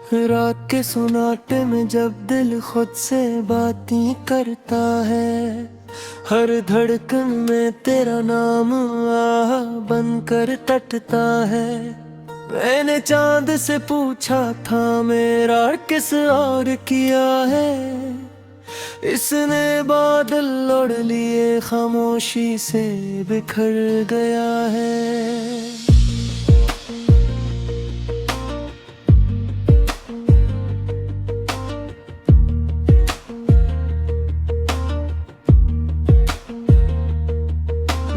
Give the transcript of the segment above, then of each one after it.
रात के सुनाटे में जब दिल खुद से बातें करता है, हर धड़कन में तेरा नाम आह बनकर टटता है। मैंने चांद से पूछा था मेरा किस और किया है, इसने बादल ओढ़ लिए खामोशी से बिखर गया है।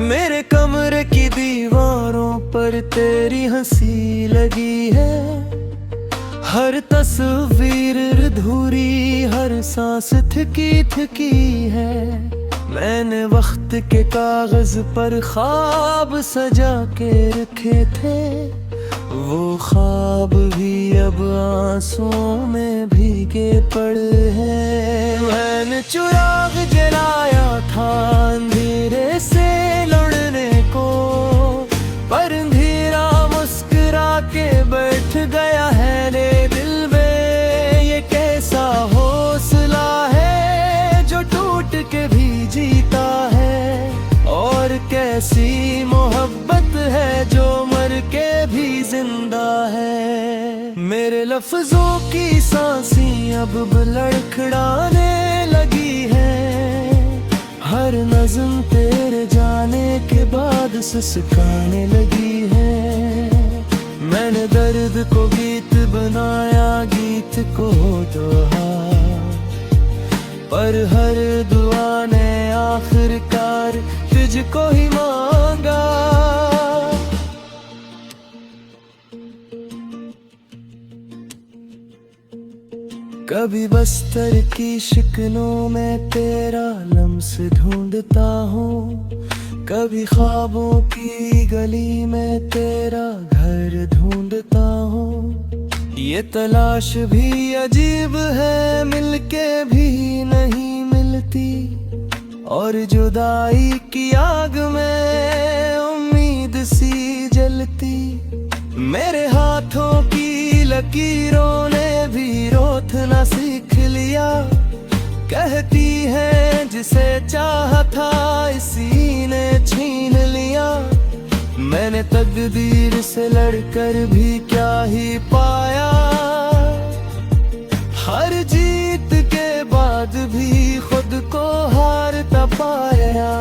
मेरे कमरे की दीवारों पर तेरी हंसी लगी है, हर तस्वीर अधूरी, हर सांस थकी थकी है। मैंने वक्त के कागज पर ख्वाब सजा के रखे थे, वो ख्वाब भी अब आंसुओं में भीगे पड़े हैं। मैंने चिराग जलाया था अंधेरे से लड़ने को, पर अंधेरा मुस्कुरा के बैठ गया है रे दिल में। ये कैसा हौसला है जो टूट के भी जीता है, और कैसी मोहब्बत है जो मर के भी जिंदा है। मेरे लफ्जों की सांसें अब लड़खड़ाने लगी है, हर नज़्म तेरे जाने के बाद सुस्ताने लगी है। मैंने दर्द को गीत बनाया, गीत को दोहा, पर हर दुआ ने आखिरकार तुझको ही मांगा। कभी बस्तर की शिकनों में तेरा लम्स ढूंढता हूँ, कभी ख्वाबों की गली में तेरा घर ढूंढता हूँ। ये तलाश भी अजीब है, मिलके भी नहीं मिलती, और जुदाई की आग में उम्मीद सी जलती। मेरे हाथों की लकीरों ने भी रोतना सीख लिया, कहती है जिसे चाहा था इसी ने छीन लिया। मैंने तकदीर से लड़कर भी क्या ही पाया, हर जीत के बाद भी खुद को हारता पाया।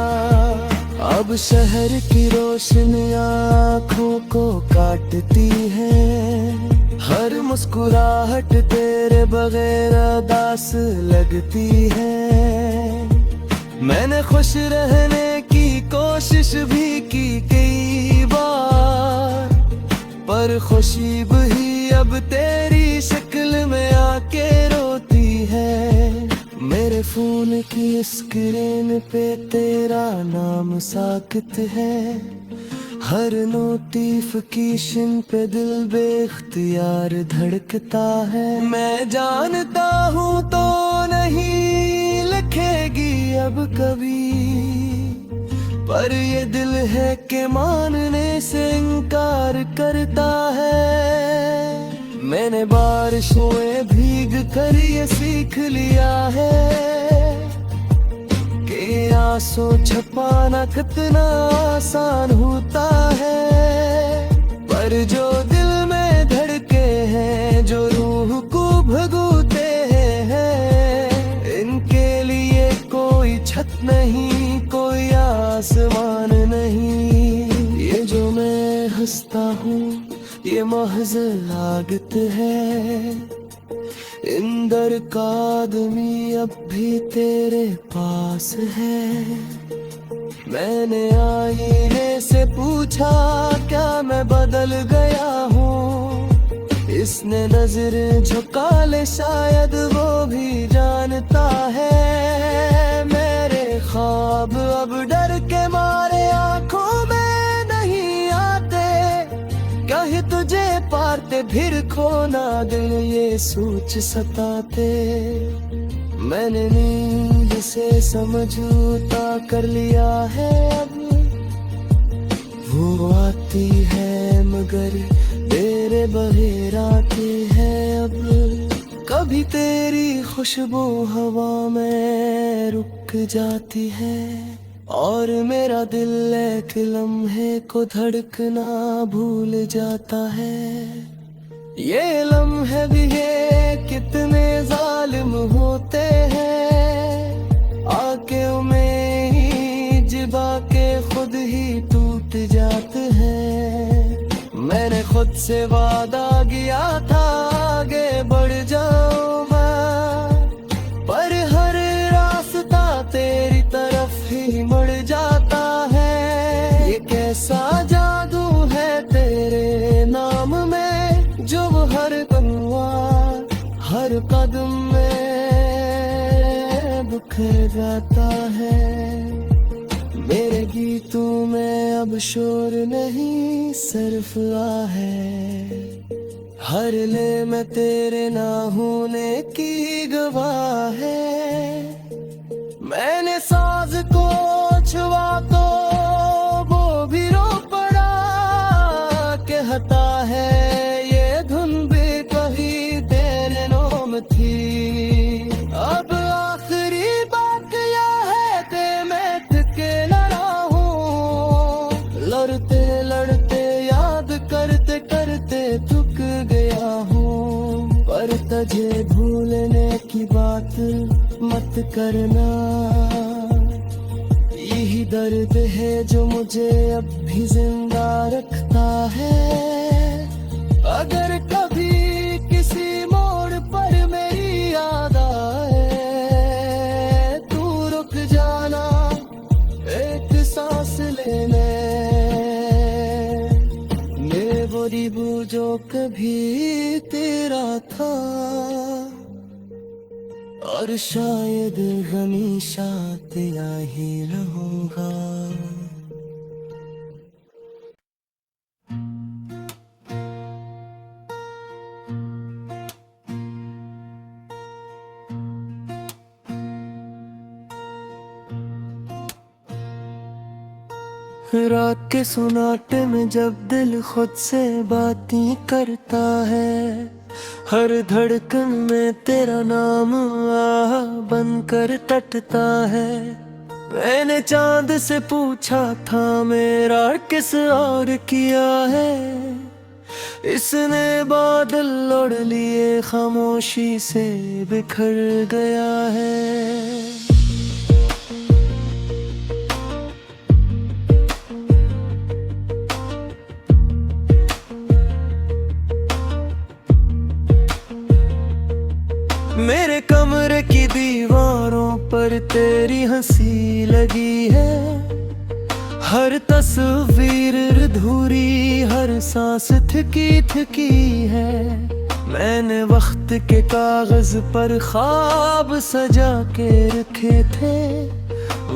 अब शहर की रोशनियां आँखों को काटती है, हर मुस्कुराहट तेरे बगैर उदास लगती है। मैंने खुश रहने की कोशिश भी की कई बार, पर खुशी भी अब तेरी शक्ल में आके रोती है। मेरे फोन की स्क्रीन पे तेरा नाम साकित है, हर नोटिफिकेशन पे दिल बेख्तियार धड़कता है। मैं जानता हूँ तो नहीं लिखेगी अब कभी, पर ये दिल है कि मानने से इनकार करता है। मैंने बारिशों में भीग कर ये सीख लिया है कि आंसू छुपाना कितना आसान होता है, पर जो दिल में धड़के हैं, जो रूह को भगोते हैं, इनके लिए कोई छत नहीं, कोई आसमान नहीं। ये जो मैं हंसता हूँ ये महज लागत है, इंदर का आदमी अब भी तेरे पास है। मैंने आईने से पूछा क्या मैं बदल गया हूँ, इसने नजर झुका ले शायद वो भी जानता है। मेरे ख्वाब अब डर के मारे आंखों में नहीं आते, कहीं तुझे पाते फिर खोना दिल ये सोच सताते। मैंने नींद से समझौता कर लिया है, अब वो आती है मगर तेरे से बहे रातें हैं अब, कभी तेरी खुशबू हवा में रुक जाती है, और मेरा दिल एक लम्हे को धड़कना भूल जाता है। ये लम्हे भी ये कितने जालिम होते हैं, आके उम्मीद जिबा के खुद ही टूट जाते हैं। मैंने खुद से वादा किया था आगे बढ़ जाऊं मैं, पर हर रास्ता तेरी तरफ ही मुड़ जाता है। ये कैसा जादू है तेरे नाम में, जो हर कदम में बिखर जाता है। मेरे गीतों में अब शोर नहीं सिर्फ आ है, हर ले में तेरे ना होने की गवाह है। मैंने साज को छुआ तो वो भी रो पड़ा के हटा है, ये धुन भी कभी तेरे नाम थी। अब आखिरी बात यह है कि मैं थके न रहूं, लड़ते लड़ते याद करते करते थक गया हूँ। पर तुझे भूलने की बात मत करना, यही दर्द है जो मुझे अब भी जिंदा रखता है। अगर कभी किसी मोड़ पर मेरी याद आए, तू रुक जाना एक सांस लेने, मेरे वो जो कभी तेरा था, और शायद हमेशा तेरा ही रहूंगा। रात के सुनाटे में जब दिल खुद से बातें करता है, हर धड़कन में तेरा नाम आ बनकर टटता है। मैंने चांद से पूछा था मेरा किस और किया है, इसने बादल ओढ़ लिए खामोशी से बिखर गया है। मेरे कमरे की दीवारों पर तेरी हंसी लगी है, हर तस्वीर अधूरी, हर सांस थकी थकी है। मैंने वक्त के कागज पर ख्वाब सजा के रखे थे,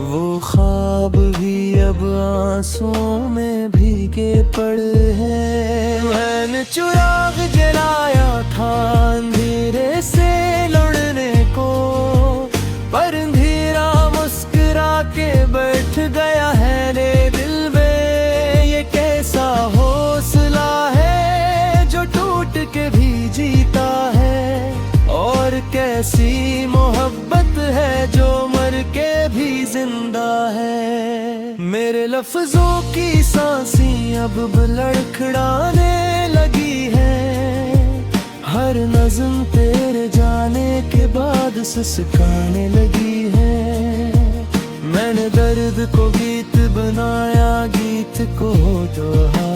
वो ख्वाब भी अब आंसुओं में भीगे पड़े हैं। मैंने चिराग जलाया था अंधेरे से लड़ने को, पर अंधेरा मुस्कुरा के बैठ गया है रे दिल में। ये कैसा हौसला है जो टूट के भी जीता है, और कैसी मोहब्बत है जो मर के भी जिंदा है। मेरे लफ्जों की सांसें अब लड़खड़ाने लगी है, हर नज़्म तेरे जाने के बाद सुस्ताने लगी है। मैंने दर्द को गीत बनाया, गीत को दोहा,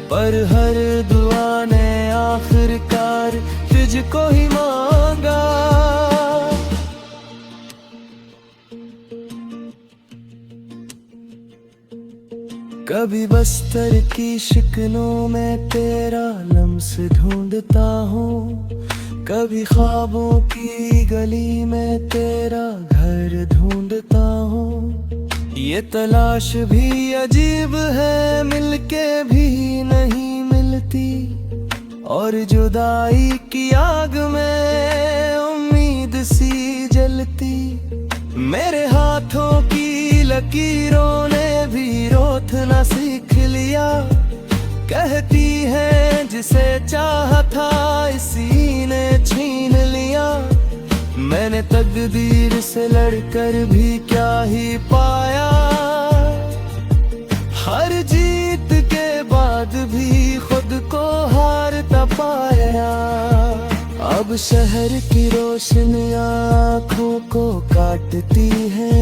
पर हर दुआ ने आखिरकार तुझको ही मांगा। कभी बस्तर की शिकनों में तेरा लम्स ढूंढता हूँ, कभी ख्वाबों की गली में तेरा घर ढूंढता हूँ। ये तलाश भी अजीब है, मिलके भी नहीं मिलती, और जुदाई की आग में उम्मीद सी जलती। मेरे हाथों की लकीरों ने भी रोतना सीख लिया, कहती है जिसे चाहा था इसी ने छीन लिया। मैंने तकदीर से लड़कर भी क्या ही पाया। हर जीत के बाद भी खुद को हारता पाया। अब शहर की रोशनी आँखों को काटती है।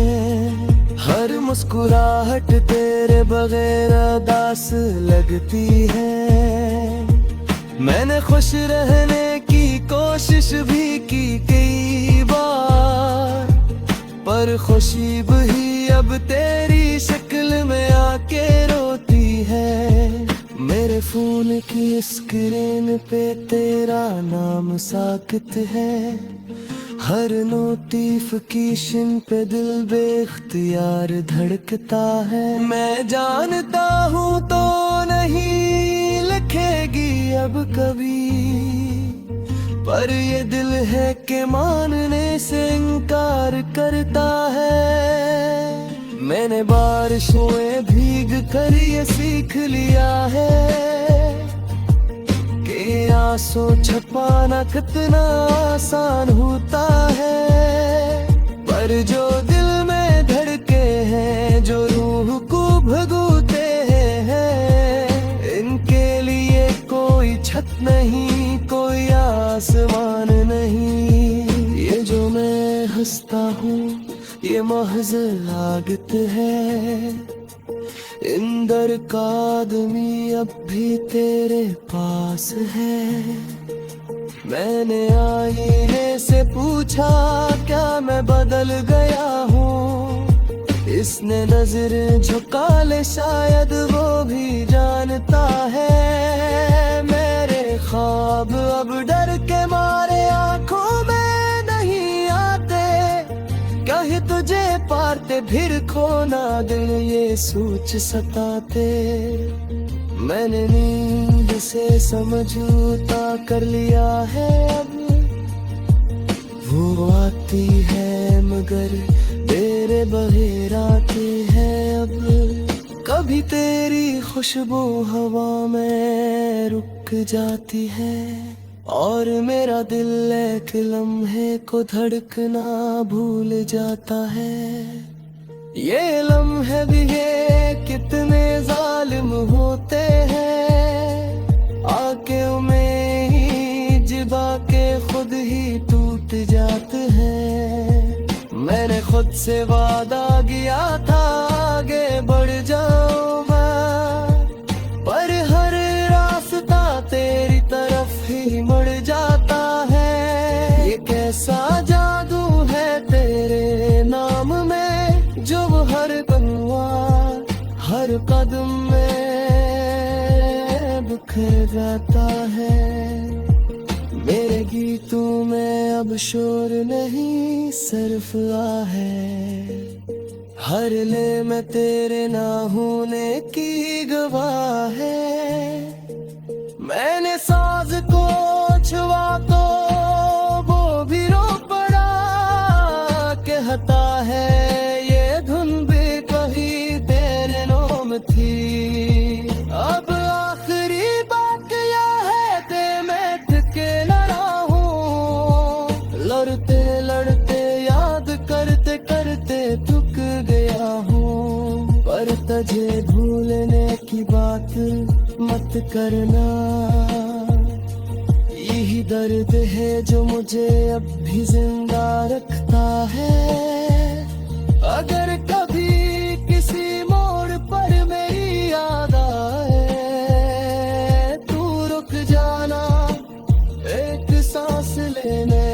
हर मुस्कुराहट तेरे बगैर उदास लगती है। मैंने खुश रहने की कोशिश भी की कई बार, पर खुशी भी अब तेरी शक्ल में आके रोती है। मेरे फोन की स्क्रीन पे तेरा नाम साकित है। हर नोटिफिकेशन पे दिल बेख्तियार धड़कता है। मैं जानता हूँ तो नहीं लिखेगी अब कभी, पर ये दिल है कि मानने से इनकार करता है। मैंने बारिशों में भीग कर ये सीख लिया है कि आंसू छुपाना कितना आसान होता है। पर जो दिल में धड़के हैं, जो रूह को भगोते हैं, इनके लिए कोई छत नहीं, कोई आसमान नहीं। ये जो मैं हंसता हूँ ये महज लागत है। इंदर का आदमी अब भी तेरे पास है। मैंने आईने से पूछा क्या मैं बदल गया हूँ। इसने नजर झुका ले शायद वो भी जानता है। मेरे ख्वाब अब डर के मारे आंखों में नहीं आते। कहीं तुझे पाते फिर खोना दिल ये सोच सताते। मैंने नींद से समझौता कर लिया है। अब वो आती है मगर तेरे बगैर आते हैं। अब कभी तेरी खुशबू हवा में रुक जाती है और मेरा दिल एक लम्हे को धड़कना भूल जाता है। ये लम्हे भी ये कितने जालिम होते हैं। आके उम्मीद जिबा के खुद ही टूट जाते हैं। मैंने खुद से वादा किया था आगे बढ़ जाऊंगा, पर हर रास्ता तेरी तरफ ही मुड़ जाता है। ये कैसा जादू है तेरे नाम में, जो हर पलवा हर कदम में बिखर जाता है। मेरे गीतों में अब शोर नहीं सिर्फ आ है। हर ले में तेरे ना होने की गवाह है। मैंने साज को छुआ तो वो भी रो पड़ा के हता है। ये धुन भी कहीं तेरे नाम थी। अब आखिरी बात यह है कि मैं थके न रहूं। लड़ते लड़ते याद करते करते थक गया हूँ। पर तुझे भूलने की बात मत करना। यही दर्द है जो मुझे अब भी जिंदा रखता है। अगर कभी किसी मोड़ पर मेरी याद आए तू रुक जाना एक सांस लेने।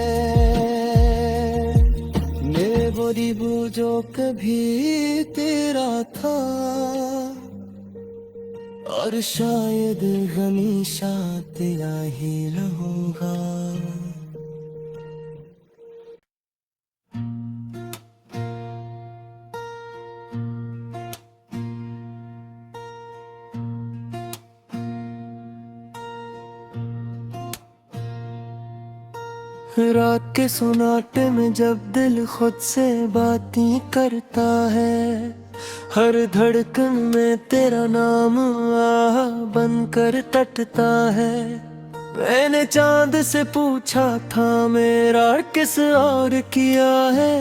मेरे वो जो कभी तेरा था और शायद हमेशा तेरा ही रहूंगा। रात के सुनाटे में जब दिल खुद से बातें करता है, हर धड़कन में तेरा नाम आहा बनकर तटता है। मैंने चांद से पूछा था मेरा किस और किया है,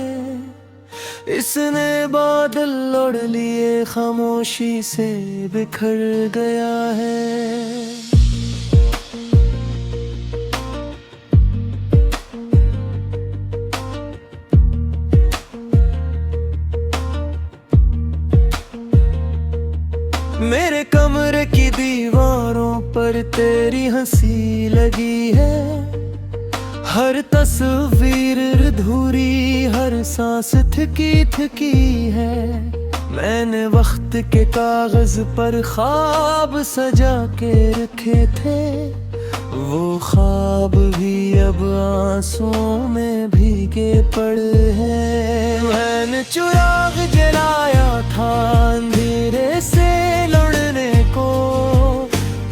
इसने बादल ओढ़ लिए खामोशी से बिखर गया है। मेरे कमरे की दीवारों पर तेरी हंसी लगी है, हर तस्वीर अधूरी, हर सांस थकी थकी है। मैंने वक्त के कागज पर ख्वाब सजा के रखे थे, वो ख्वाब भी अब आंसुओं में भीगे पड़े हैं। मैंने चिराग जलाया था अंधेरे से लड़ने को,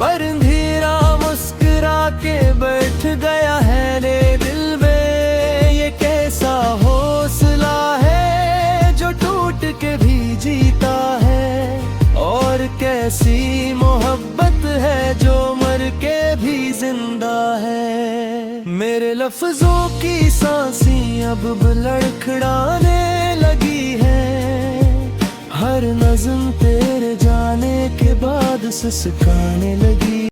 पर अंधेरा मुस्कुरा के बैठ गया है रे दिल में। ये कैसा हौसला है जो टूट के भी जीता है, और कैसी मोहब्बत है जो मर के भी जिंदा है। मेरे लफ्जों की सांसें अब लड़खड़ाने लगी है, हर नज़्म तेरे जाने के बाद सिसकाने लगी।